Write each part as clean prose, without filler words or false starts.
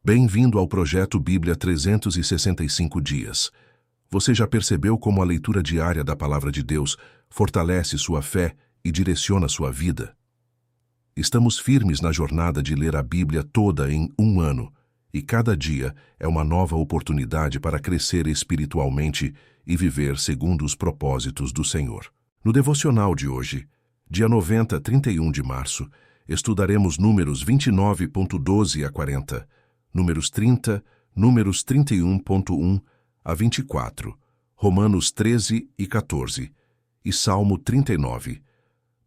Bem-vindo ao projeto Bíblia 365 dias. Você já percebeu como a leitura diária da Palavra de Deus fortalece sua fé e direciona sua vida? Estamos firmes na jornada de ler a Bíblia toda em um ano, e cada dia é uma nova oportunidade para crescer espiritualmente e viver segundo os propósitos do Senhor. No devocional de hoje, dia 31 de março, estudaremos Números 29.12 a 40, Números 30, Números 31.1 a 24, Romanos 13 e 14 e Salmo 39,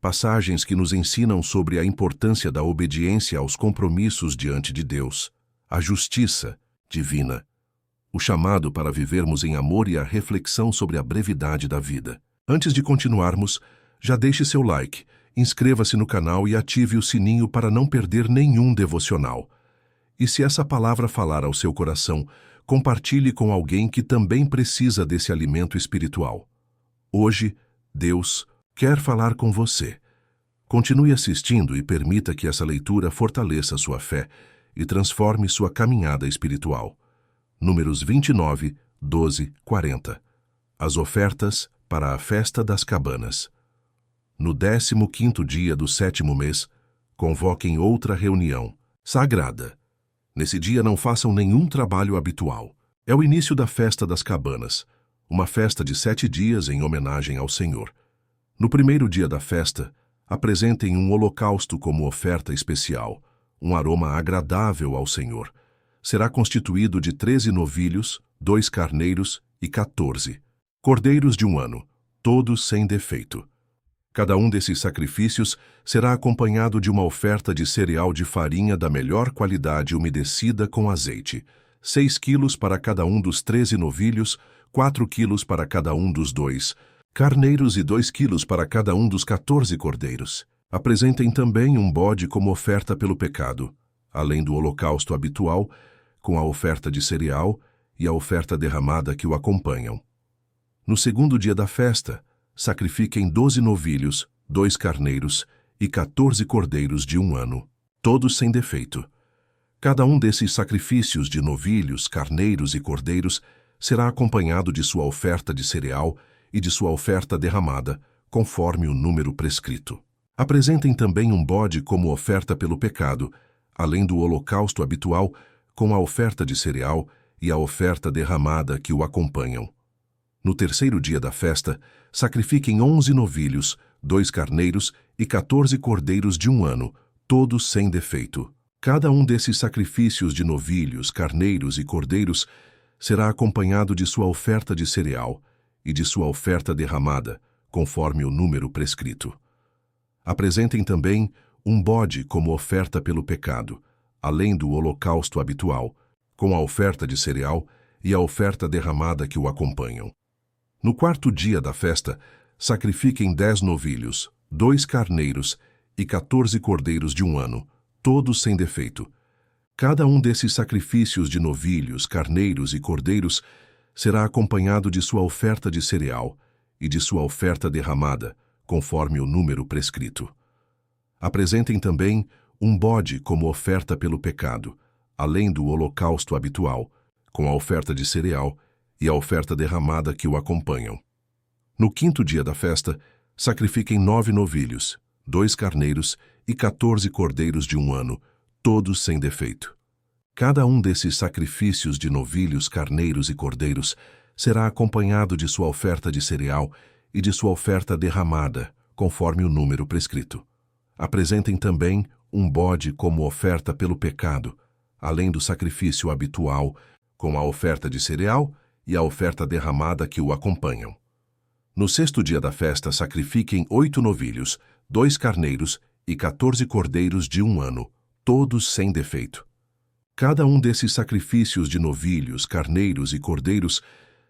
passagens que nos ensinam sobre a importância da obediência aos compromissos diante de Deus, a justiça divina, o chamado para vivermos em amor e a reflexão sobre a brevidade da vida. Antes de continuarmos, já deixe seu like, inscreva-se no canal e ative o sininho para não perder nenhum devocional. E se essa palavra falar ao seu coração, compartilhe com alguém que também precisa desse alimento espiritual. Hoje, Deus quer falar com você. Continue assistindo e permita que essa leitura fortaleça sua fé e transforme sua caminhada espiritual. Números 29, 12, 40. As ofertas para a festa das cabanas. No 15º dia do 7º mês, convoquem outra reunião sagrada. Nesse dia não façam nenhum trabalho habitual. É o início da festa das cabanas, uma festa de 7 dias em homenagem ao Senhor. No primeiro dia da festa, apresentem um holocausto como oferta especial, um aroma agradável ao Senhor. Será constituído de 13 novilhos, 2 carneiros e 14 cordeiros de um ano, todos sem defeito. Cada um desses sacrifícios será acompanhado de uma oferta de cereal de farinha da melhor qualidade umedecida com azeite, 6 quilos para cada um dos 13 novilhos, 4 quilos para cada um dos 2 carneiros e 2 quilos para cada um dos 14 cordeiros. Apresentem também um bode como oferta pelo pecado, além do holocausto habitual, com a oferta de cereal e a oferta derramada que o acompanham. No segundo dia da festa, sacrifiquem 12 novilhos, 2 carneiros e 14 cordeiros de um ano, todos sem defeito. Cada um desses sacrifícios de novilhos, carneiros e cordeiros será acompanhado de sua oferta de cereal e de sua oferta derramada, conforme o número prescrito. Apresentem também um bode como oferta pelo pecado, além do holocausto habitual, com a oferta de cereal e a oferta derramada que o acompanham. No terceiro dia da festa, sacrifiquem 11 novilhos, 2 carneiros e 14 cordeiros de um ano, todos sem defeito. Cada um desses sacrifícios de novilhos, carneiros e cordeiros será acompanhado de sua oferta de cereal e de sua oferta derramada, conforme o número prescrito. Apresentem também um bode como oferta pelo pecado, além do holocausto habitual, com a oferta de cereal e a oferta derramada que o acompanham. No quarto dia da festa, sacrifiquem 10 novilhos, 2 carneiros e 14 cordeiros de um ano, todos sem defeito. Cada um desses sacrifícios de novilhos, carneiros e cordeiros será acompanhado de sua oferta de cereal e de sua oferta derramada, conforme o número prescrito. Apresentem também um bode como oferta pelo pecado, além do holocausto habitual, com a oferta de cereal e a oferta derramada que o acompanham. No quinto dia da festa, sacrifiquem 9 novilhos, 2 carneiros e 14 cordeiros de um ano, todos sem defeito. Cada um desses sacrifícios de novilhos, carneiros e cordeiros será acompanhado de sua oferta de cereal e de sua oferta derramada, conforme o número prescrito. Apresentem também um bode como oferta pelo pecado, além do sacrifício habitual, com a oferta de cereal e a oferta derramada que o acompanham. No sexto dia da festa, sacrifiquem 8 novilhos, 2 carneiros e 14 cordeiros de um ano, todos sem defeito. Cada um desses sacrifícios de novilhos, carneiros e cordeiros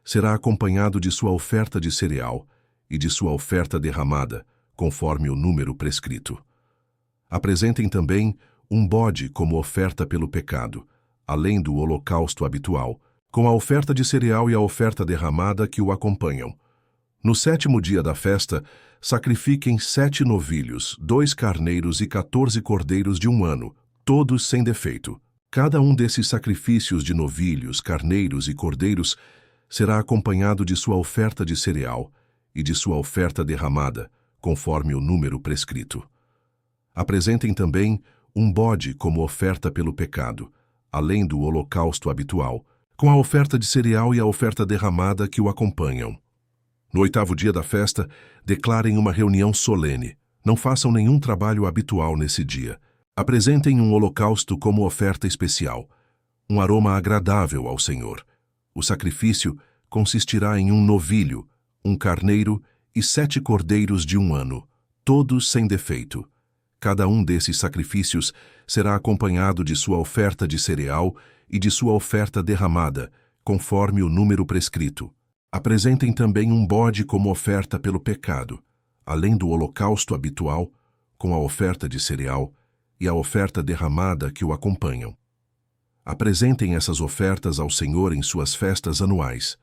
será acompanhado de sua oferta de cereal e de sua oferta derramada, conforme o número prescrito. Apresentem também um bode como oferta pelo pecado, além do holocausto habitual, com a oferta de cereal e a oferta derramada que o acompanham. No sétimo dia da festa, sacrifiquem 7 novilhos, 2 carneiros e 14 cordeiros de um ano, todos sem defeito. Cada um desses sacrifícios de novilhos, carneiros e cordeiros será acompanhado de sua oferta de cereal e de sua oferta derramada, conforme o número prescrito. Apresentem também um bode como oferta pelo pecado, além do holocausto habitual, com a oferta de cereal e a oferta derramada que o acompanham. No 8º dia da festa, declarem uma reunião solene. Não façam nenhum trabalho habitual nesse dia. Apresentem um holocausto como oferta especial, um aroma agradável ao Senhor. O sacrifício consistirá em um novilho, um carneiro e 7 cordeiros de 1 ano, todos sem defeito. Cada um desses sacrifícios será acompanhado de sua oferta de cereal e de sua oferta derramada, conforme o número prescrito. Apresentem também um bode como oferta pelo pecado, além do holocausto habitual, com a oferta de cereal e a oferta derramada que o acompanham. Apresentem essas ofertas ao Senhor em suas festas anuais.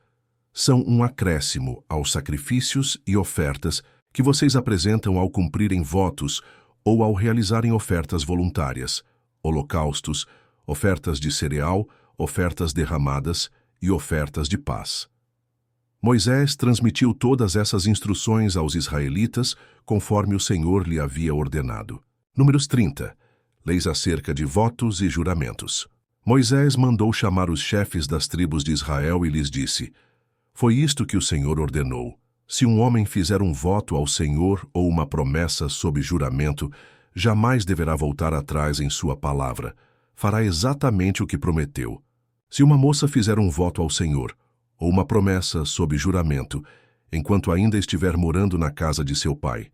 São um acréscimo aos sacrifícios e ofertas que vocês apresentam ao cumprirem votos ou ao realizarem ofertas voluntárias, holocaustos, ofertas de cereal, ofertas derramadas e ofertas de paz. Moisés transmitiu todas essas instruções aos israelitas, conforme o Senhor lhe havia ordenado. Números 30. Leis acerca de votos e juramentos. Moisés mandou chamar os chefes das tribos de Israel e lhes disse: Foi isto que o Senhor ordenou. Se um homem fizer um voto ao Senhor ou uma promessa sob juramento, jamais deverá voltar atrás em sua palavra. Fará exatamente o que prometeu. Se uma moça fizer um voto ao Senhor, ou uma promessa sob juramento, enquanto ainda estiver morando na casa de seu pai,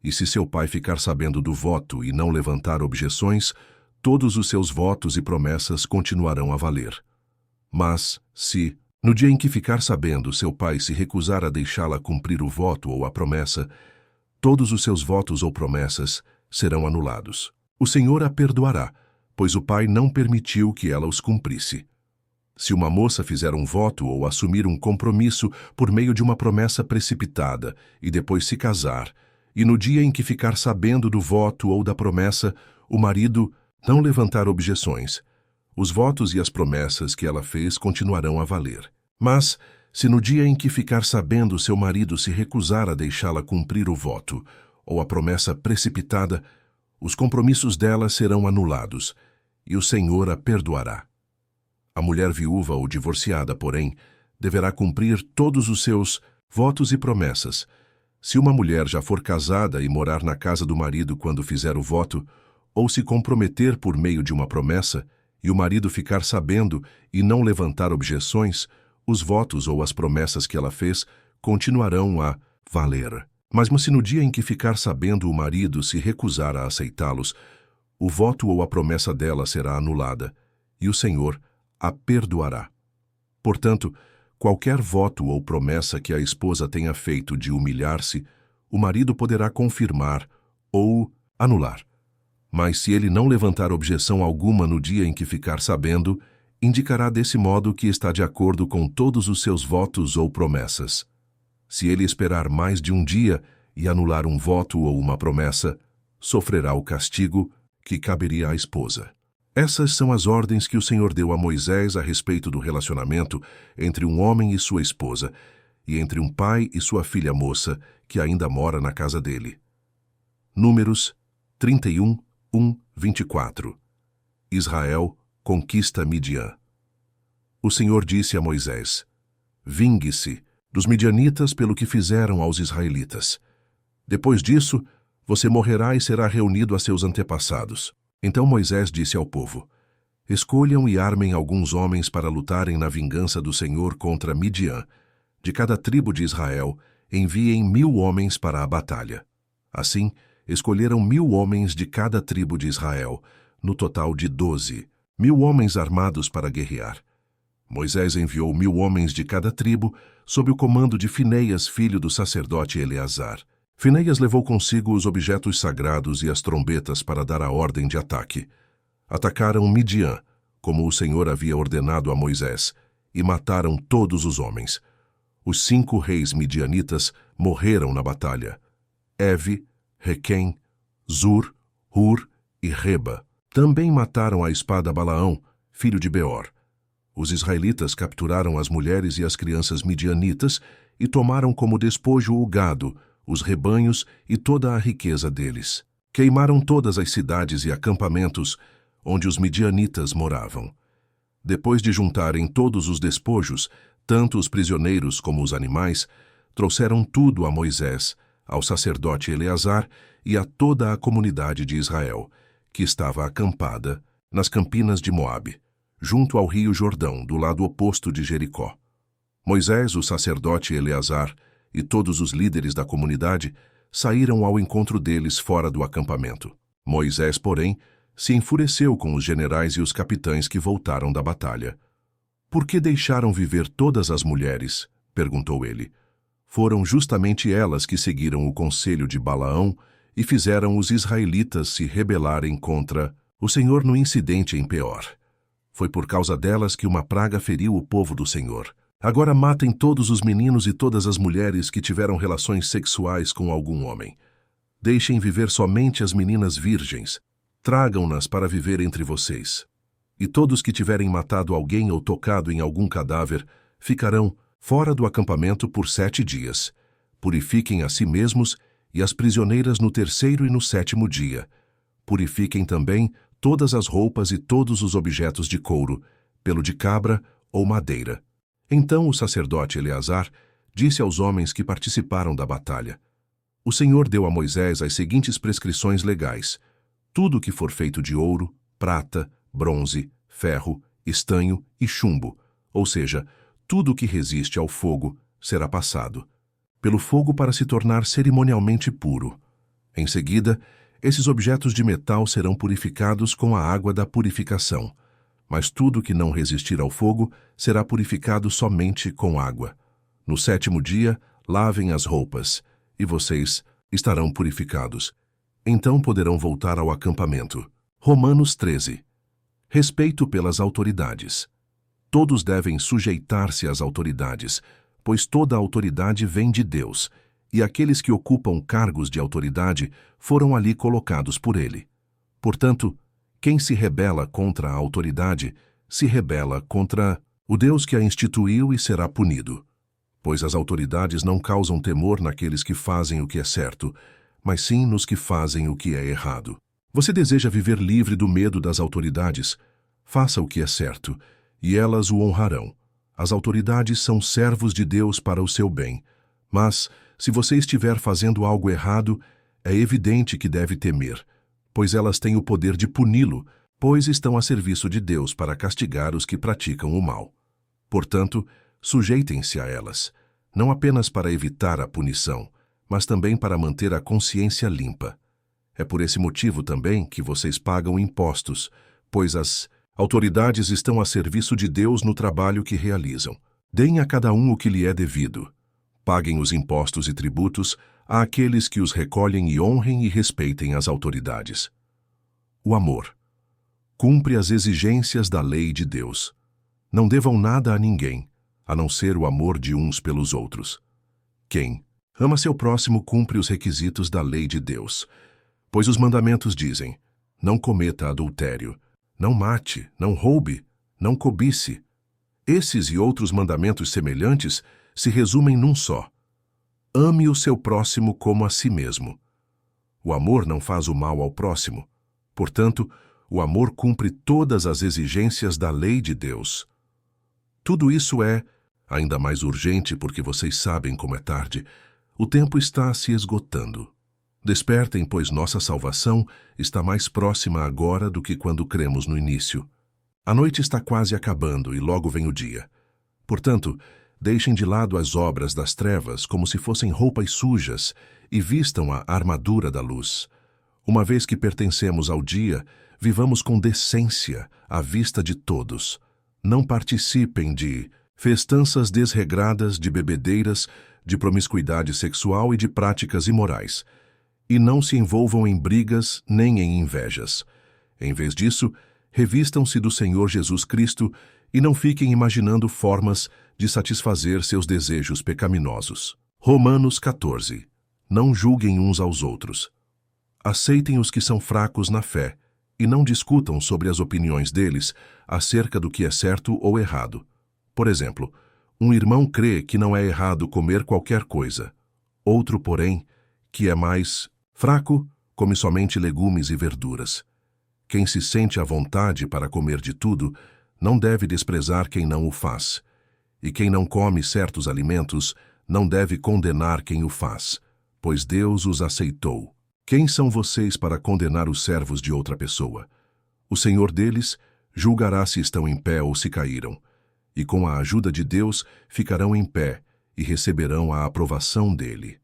e se seu pai ficar sabendo do voto e não levantar objeções, todos os seus votos e promessas continuarão a valer. Mas, se, no dia em que ficar sabendo, seu pai se recusar a deixá-la cumprir o voto ou a promessa, todos os seus votos ou promessas serão anulados. O Senhor a perdoará, pois o pai não permitiu que ela os cumprisse. Se uma moça fizer um voto ou assumir um compromisso por meio de uma promessa precipitada e depois se casar, e no dia em que ficar sabendo do voto ou da promessa, o marido não levantar objeções, os votos e as promessas que ela fez continuarão a valer. Mas, se no dia em que ficar sabendo seu marido se recusar a deixá-la cumprir o voto ou a promessa precipitada, os compromissos dela serão anulados, e o Senhor a perdoará. A mulher viúva ou divorciada, porém, deverá cumprir todos os seus votos e promessas. Se uma mulher já for casada e morar na casa do marido quando fizer o voto, ou se comprometer por meio de uma promessa, e o marido ficar sabendo e não levantar objeções, os votos ou as promessas que ela fez continuarão a valer. Mas se no dia em que ficar sabendo o marido se recusar a aceitá-los, o voto ou a promessa dela será anulada, e o Senhor a perdoará. Portanto, qualquer voto ou promessa que a esposa tenha feito de humilhar-se, o marido poderá confirmar ou anular. Mas se ele não levantar objeção alguma no dia em que ficar sabendo, indicará desse modo que está de acordo com todos os seus votos ou promessas. Se ele esperar mais de um dia e anular um voto ou uma promessa, sofrerá o castigo que caberia à esposa. Essas são as ordens que o Senhor deu a Moisés a respeito do relacionamento entre um homem e sua esposa, e entre um pai e sua filha moça, que ainda mora na casa dele. Números 31, 24. Israel conquista Midian. O Senhor disse a Moisés: Vingue-se dos midianitas pelo que fizeram aos israelitas. Depois disso, você morrerá e será reunido a seus antepassados. Então Moisés disse ao povo: Escolham e armem alguns homens para lutarem na vingança do Senhor contra Midian. De cada tribo de Israel, enviem 1000 homens para a batalha. Assim, escolheram 1000 homens de cada tribo de Israel, no total de 12, 1000 homens armados para guerrear. Moisés enviou 1000 homens de cada tribo, sob o comando de Fineias, filho do sacerdote Eleazar. Fineias levou consigo os objetos sagrados e as trombetas para dar a ordem de ataque. Atacaram Midian, como o Senhor havia ordenado a Moisés, e mataram todos os homens. Os 5 reis midianitas morreram na batalha: Evi, Requem, Zur, Hur e Reba. Também mataram à espada Balaão, filho de Beor. Os israelitas capturaram as mulheres e as crianças midianitas e tomaram como despojo o gado, os rebanhos e toda a riqueza deles. Queimaram todas as cidades e acampamentos onde os midianitas moravam. Depois de juntarem todos os despojos, tanto os prisioneiros como os animais, trouxeram tudo a Moisés, ao sacerdote Eleazar e a toda a comunidade de Israel, que estava acampada nas campinas de Moabe, junto ao rio Jordão, do lado oposto de Jericó. Moisés, o sacerdote Eleazar e todos os líderes da comunidade saíram ao encontro deles fora do acampamento. Moisés, porém, se enfureceu com os generais e os capitães que voltaram da batalha. «Por que deixaram viver todas as mulheres?» perguntou ele. Foram justamente elas que seguiram o conselho de Balaão e fizeram os israelitas se rebelarem contra o Senhor no incidente em Peor. Foi por causa delas que uma praga feriu o povo do Senhor. Agora matem todos os meninos e todas as mulheres que tiveram relações sexuais com algum homem. Deixem viver somente as meninas virgens. Tragam-nas para viver entre vocês. E todos que tiverem matado alguém ou tocado em algum cadáver ficarão fora do acampamento por 7 dias. Purifiquem a si mesmos e as prisioneiras no 3º e no 7º dia. Purifiquem também todas as roupas e todos os objetos de couro, pelo de cabra ou madeira. Então o sacerdote Eleazar disse aos homens que participaram da batalha: O Senhor deu a Moisés as seguintes prescrições legais: tudo que for feito de ouro, prata, bronze, ferro, estanho e chumbo, ou seja, tudo que resiste ao fogo, será passado pelo fogo para se tornar cerimonialmente puro. Em seguida, esses objetos de metal serão purificados com a água da purificação, mas tudo que não resistir ao fogo será purificado somente com água. No 7º dia, lavem as roupas, e vocês estarão purificados. Então poderão voltar ao acampamento. Romanos 13. Respeito pelas autoridades. Todos devem sujeitar-se às autoridades, pois toda a autoridade vem de Deus, e aqueles que ocupam cargos de autoridade foram ali colocados por Ele. Portanto, quem se rebela contra a autoridade, se rebela contra o Deus que a instituiu e será punido. Pois as autoridades não causam temor naqueles que fazem o que é certo, mas sim nos que fazem o que é errado. Você deseja viver livre do medo das autoridades? Faça o que é certo, e elas o honrarão. As autoridades são servos de Deus para o seu bem, mas, se você estiver fazendo algo errado, é evidente que deve temer, pois elas têm o poder de puni-lo, pois estão a serviço de Deus para castigar os que praticam o mal. Portanto, sujeitem-se a elas, não apenas para evitar a punição, mas também para manter a consciência limpa. É por esse motivo também que vocês pagam impostos, pois as autoridades estão a serviço de Deus no trabalho que realizam. Deem a cada um o que lhe é devido. Paguem os impostos e tributos àqueles que os recolhem e honrem e respeitem as autoridades. O amor. Cumpre as exigências da lei de Deus. Não devam nada a ninguém, a não ser o amor de uns pelos outros. Quem ama seu próximo cumpre os requisitos da lei de Deus, pois os mandamentos dizem: não cometa adultério, não mate, não roube, não cobice. Esses e outros mandamentos semelhantes se resumem num só: ame o seu próximo como a si mesmo. O amor não faz o mal ao próximo. Portanto, o amor cumpre todas as exigências da lei de Deus. Tudo isso é ainda mais urgente porque vocês sabem como é tarde. O tempo está se esgotando. Despertem, pois nossa salvação está mais próxima agora do que quando cremos no início. A noite está quase acabando e logo vem o dia. Portanto, deixem de lado as obras das trevas como se fossem roupas sujas e vistam a armadura da luz. Uma vez que pertencemos ao dia, vivamos com decência à vista de todos. Não participem de festanças desregradas, de bebedeiras, de promiscuidade sexual e de práticas imorais. E não se envolvam em brigas nem em invejas. Em vez disso, revistam-se do Senhor Jesus Cristo e não fiquem imaginando formas de satisfazer seus desejos pecaminosos. Romanos 14. Não julguem uns aos outros. Aceitem os que são fracos na fé e não discutam sobre as opiniões deles acerca do que é certo ou errado. Por exemplo, um irmão crê que não é errado comer qualquer coisa. Outro, porém, que é mais fraco, come somente legumes e verduras. Quem se sente à vontade para comer de tudo, não deve desprezar quem não o faz. E quem não come certos alimentos, não deve condenar quem o faz, pois Deus os aceitou. Quem são vocês para condenar os servos de outra pessoa? O Senhor deles julgará se estão em pé ou se caíram, e com a ajuda de Deus ficarão em pé e receberão a aprovação dele.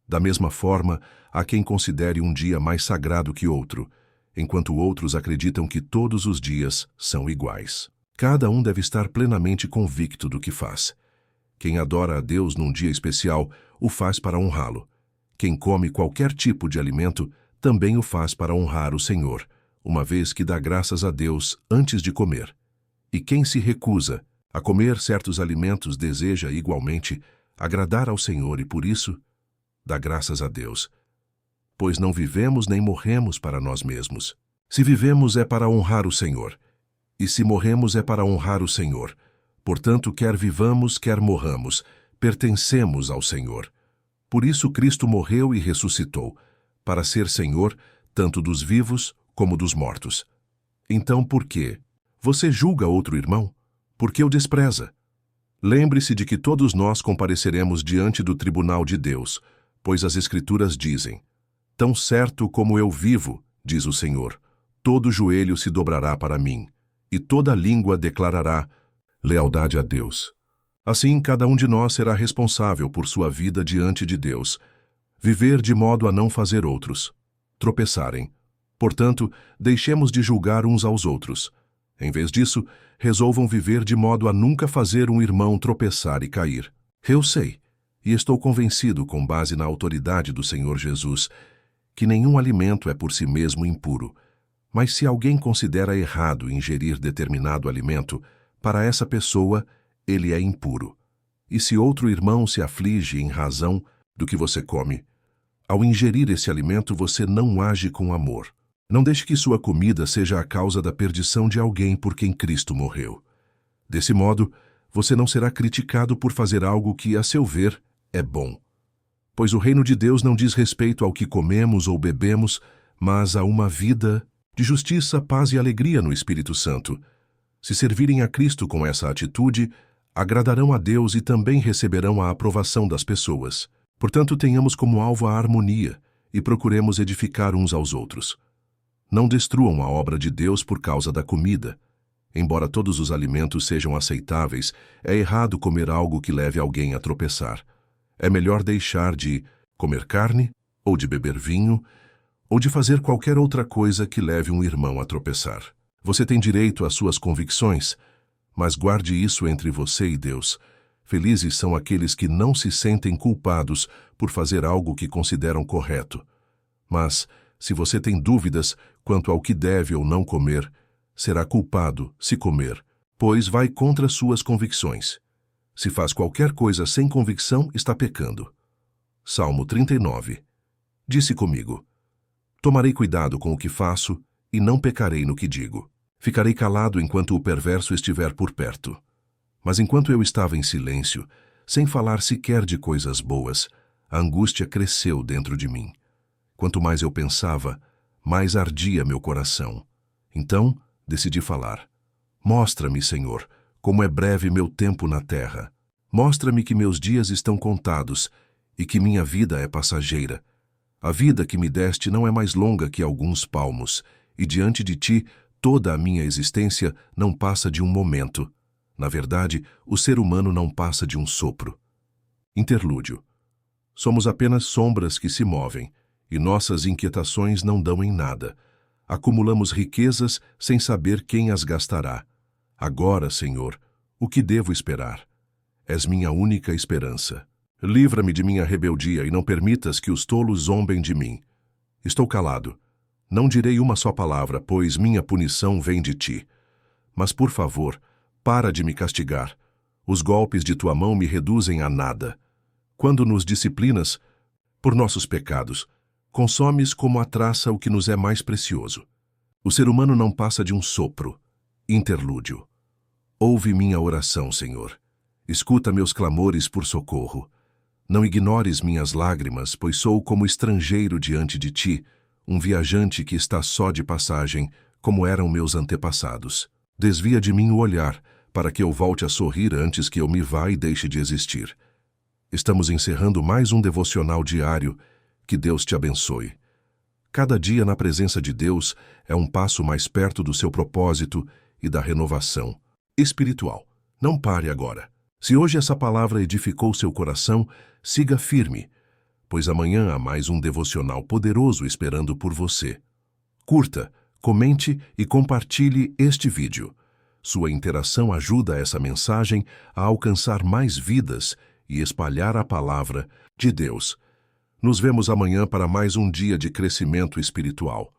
Da mesma forma, há quem considere um dia mais sagrado que outro, enquanto outros acreditam que todos os dias são iguais. Cada um deve estar plenamente convicto do que faz. Quem adora a Deus num dia especial, o faz para honrá-lo. Quem come qualquer tipo de alimento, também o faz para honrar o Senhor, uma vez que dá graças a Deus antes de comer. E quem se recusa a comer certos alimentos deseja, igualmente, agradar ao Senhor e, por isso, dá graças a Deus. Pois não vivemos nem morremos para nós mesmos. Se vivemos é para honrar o Senhor, e se morremos é para honrar o Senhor. Portanto, quer vivamos, quer morramos, pertencemos ao Senhor. Por isso Cristo morreu e ressuscitou, para ser Senhor tanto dos vivos como dos mortos. Então por quê? Você julga outro irmão? Por que o despreza? Lembre-se de que todos nós compareceremos diante do tribunal de Deus, pois as Escrituras dizem: tão certo como eu vivo, diz o Senhor, todo joelho se dobrará para mim, e toda língua declarará lealdade a Deus. Assim, cada um de nós será responsável por sua vida diante de Deus, viver de modo a não fazer outros tropeçarem. Portanto, deixemos de julgar uns aos outros. Em vez disso, resolvam viver de modo a nunca fazer um irmão tropeçar e cair. Eu sei, e estou convencido, com base na autoridade do Senhor Jesus, que nenhum alimento é por si mesmo impuro. Mas se alguém considera errado ingerir determinado alimento, para essa pessoa, ele é impuro. E se outro irmão se aflige em razão do que você come, ao ingerir esse alimento você não age com amor. Não deixe que sua comida seja a causa da perdição de alguém por quem Cristo morreu. Desse modo, você não será criticado por fazer algo que, a seu ver, é bom. Pois o reino de Deus não diz respeito ao que comemos ou bebemos, mas a uma vida de justiça, paz e alegria no Espírito Santo. Se servirem a Cristo com essa atitude, agradarão a Deus e também receberão a aprovação das pessoas. Portanto, tenhamos como alvo a harmonia e procuremos edificar uns aos outros. Não destruam a obra de Deus por causa da comida. Embora todos os alimentos sejam aceitáveis, é errado comer algo que leve alguém a tropeçar. É melhor deixar de comer carne, ou de beber vinho, ou de fazer qualquer outra coisa que leve um irmão a tropeçar. Você tem direito às suas convicções, mas guarde isso entre você e Deus. Felizes são aqueles que não se sentem culpados por fazer algo que consideram correto. Mas, se você tem dúvidas quanto ao que deve ou não comer, será culpado se comer, pois vai contra suas convicções. Se faz qualquer coisa sem convicção, está pecando. Salmo 39. Disse comigo: tomarei cuidado com o que faço e não pecarei no que digo. Ficarei calado enquanto o perverso estiver por perto. Mas enquanto eu estava em silêncio, sem falar sequer de coisas boas, a angústia cresceu dentro de mim. Quanto mais eu pensava, mais ardia meu coração. Então, decidi falar. Mostra-me, Senhor, como é breve meu tempo na terra. Mostra-me que meus dias estão contados e que minha vida é passageira. A vida que me deste não é mais longa que alguns palmos, e diante de ti toda a minha existência não passa de um momento. Na verdade, o ser humano não passa de um sopro. Interlúdio. Somos apenas sombras que se movem, e nossas inquietações não dão em nada. Acumulamos riquezas sem saber quem as gastará. Agora, Senhor, o que devo esperar? És minha única esperança. Livra-me de minha rebeldia e não permitas que os tolos zombem de mim. Estou calado. Não direi uma só palavra, pois minha punição vem de ti. Mas, por favor, para de me castigar. Os golpes de tua mão me reduzem a nada. Quando nos disciplinas, por nossos pecados, consomes como a traça o que nos é mais precioso. O ser humano não passa de um sopro. Interlúdio. Ouve minha oração, Senhor. Escuta meus clamores por socorro. Não ignores minhas lágrimas, pois sou como estrangeiro diante de ti, um viajante que está só de passagem, como eram meus antepassados. Desvia de mim o olhar, para que eu volte a sorrir antes que eu me vá e deixe de existir. Estamos encerrando mais um devocional diário. Que Deus te abençoe. Cada dia na presença de Deus é um passo mais perto do seu propósito e da renovação espiritual. Não pare agora. Se hoje essa palavra edificou seu coração, siga firme, pois amanhã há mais um devocional poderoso esperando por você. Curta, comente e compartilhe este vídeo. Sua interação ajuda essa mensagem a alcançar mais vidas e espalhar a palavra de Deus. Nos vemos amanhã para mais um dia de crescimento espiritual.